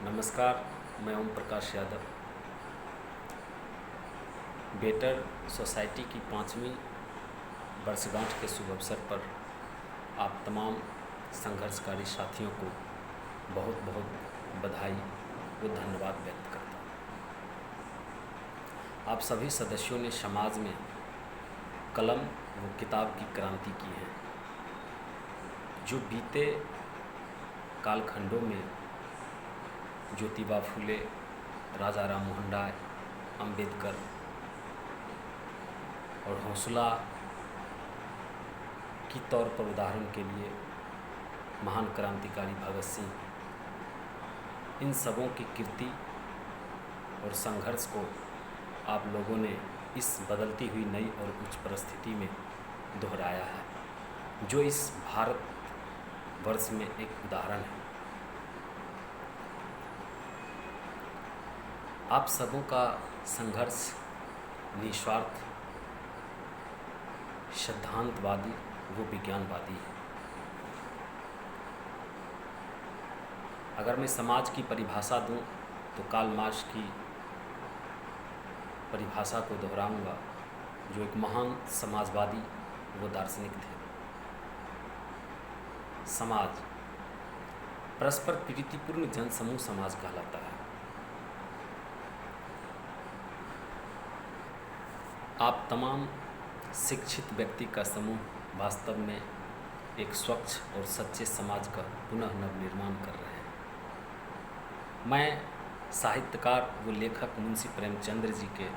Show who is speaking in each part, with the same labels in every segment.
Speaker 1: नमस्कार। मैं Om Prakash Yadav better society की 5वीं वर्षगांठ के शुभ अवसर पर आप तमाम संघर्षकारी साथियों को बहुत बहुत बधाई व धन्यवाद व्यक्त करता हूँ। आप सभी सदस्यों ने समाज में कलम व किताब की क्रांति की है। जो बीते कालखंडों में ज्योतिबा फुले, राजा राम मोहन राय, अंबेडकर और हौसला की तौर पर उदाहरण के लिए महान क्रांतिकारी भगत सिंह, इन सबों की कीर्ति और संघर्ष को आप लोगों ने इस बदलती हुई नई और उच्च परिस्थिति में दोहराया है, जो इस भारत वर्ष में एक उदाहरण है। आप सबों का संघर्ष निस्वार्थ, सिद्धांतवादी व विज्ञानवादी है। अगर मैं समाज की परिभाषा दूं तो कार्ल मार्क्स की परिभाषा को दोहराऊंगा, जो एक महान समाजवादी व दार्शनिक थे। समाज परस्पर प्रीतिपूर्ण जनसमूह समाज कहलाता है। आप तमाम शिक्षित व्यक्ति का समूह वास्तव में एक स्वच्छ और सच्चे समाज का पुनः नवनिर्माण कर रहे हैं। मैं साहित्यकार व लेखक मुंशी प्रेमचंद्र जी के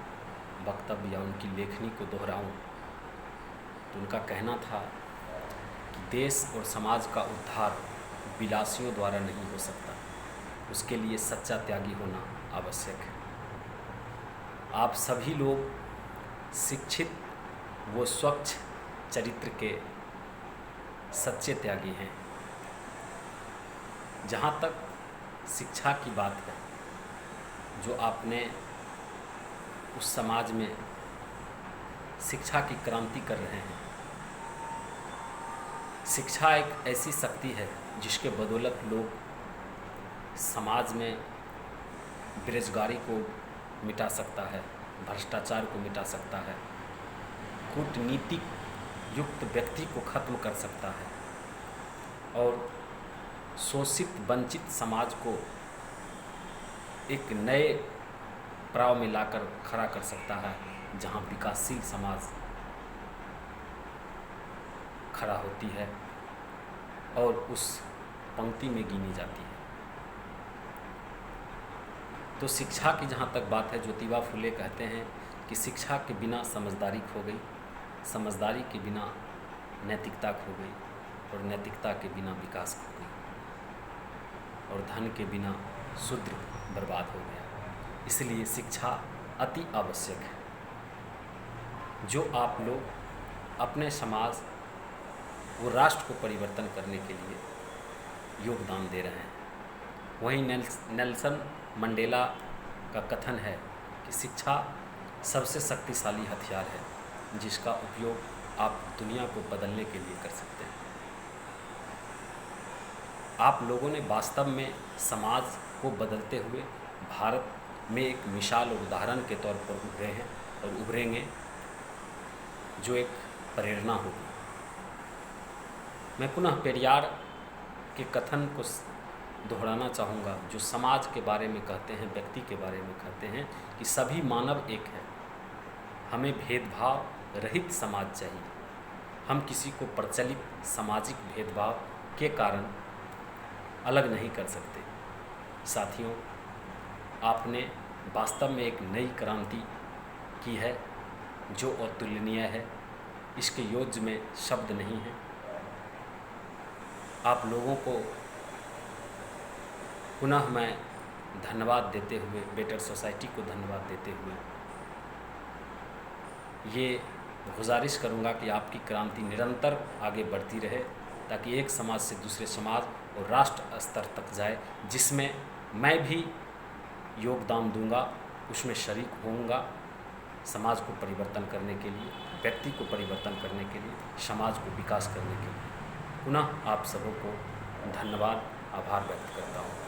Speaker 1: वक्तव्य या उनकी लेखनी को दोहराऊं तो उनका कहना था कि देश और समाज का उद्धार विलासियों द्वारा नहीं हो सकता, उसके लिए सच्चा त्यागी होना आवश्यक है। आप सभी लोग शिक्षित व स्वच्छ चरित्र के सच्चे त्यागी हैं। जहाँ तक शिक्षा की बात है, जो आपने उस समाज में शिक्षा की क्रांति कर रहे हैं। शिक्षा एक ऐसी शक्ति है जिसके बदौलत लोग समाज में बेरोजगारी को मिटा सकता है, भ्रष्टाचार को मिटा सकता है, कूटनीतिक युक्त व्यक्ति को खत्म कर सकता है और शोषित वंचित समाज को एक नए पड़ाव में लाकर खड़ा कर सकता है, जहां विकासशील समाज खड़ा होती है और उस पंक्ति में गिनी जाती है। तो शिक्षा की जहाँ तक बात है, ज्योतिबा फुले कहते हैं कि शिक्षा के बिना समझदारी खो गई, समझदारी के बिना नैतिकता खो गई और नैतिकता के बिना विकास खो गई और धन के बिना शूद्र बर्बाद हो गया। इसलिए शिक्षा अति आवश्यक है। जो आप लोग अपने समाज व राष्ट्र को परिवर्तन करने के लिए योगदान दे रहे हैं, वहीं नेल्सन मंडेला का कथन है कि शिक्षा सबसे शक्तिशाली हथियार है, जिसका उपयोग आप दुनिया को बदलने के लिए कर सकते हैं। आप लोगों ने वास्तव में समाज को बदलते हुए भारत में एक मिसाल और उदाहरण के तौर पर उभरे हैं और उभरेंगे, जो एक प्रेरणा होगी। मैं पुनः पेरियार के कथन को दोहराना चाहूँगा, जो समाज के बारे में कहते हैं, व्यक्ति के बारे में कहते हैं कि सभी मानव एक है, हमें भेदभाव रहित समाज चाहिए। हम किसी को प्रचलित सामाजिक भेदभाव के कारण अलग नहीं कर सकते। साथियों, आपने वास्तव में एक नई क्रांति की है, जो अतुलनीय है। इसके योग्य में शब्द नहीं है। आप लोगों को पुनः मैं धन्यवाद देते हुए, बेटर सोसाइटी को धन्यवाद देते हुए ये गुजारिश करूँगा कि आपकी क्रांति निरंतर आगे बढ़ती रहे, ताकि एक समाज से दूसरे समाज और राष्ट्र स्तर तक जाए, जिसमें मैं भी योगदान दूंगा, उसमें शरीक होऊंगा। समाज को परिवर्तन करने के लिए, व्यक्ति को परिवर्तन करने के लिए, समाज को विकास करने के लिए पुनः आप सबों को धन्यवाद, आभार व्यक्त करता हूँ।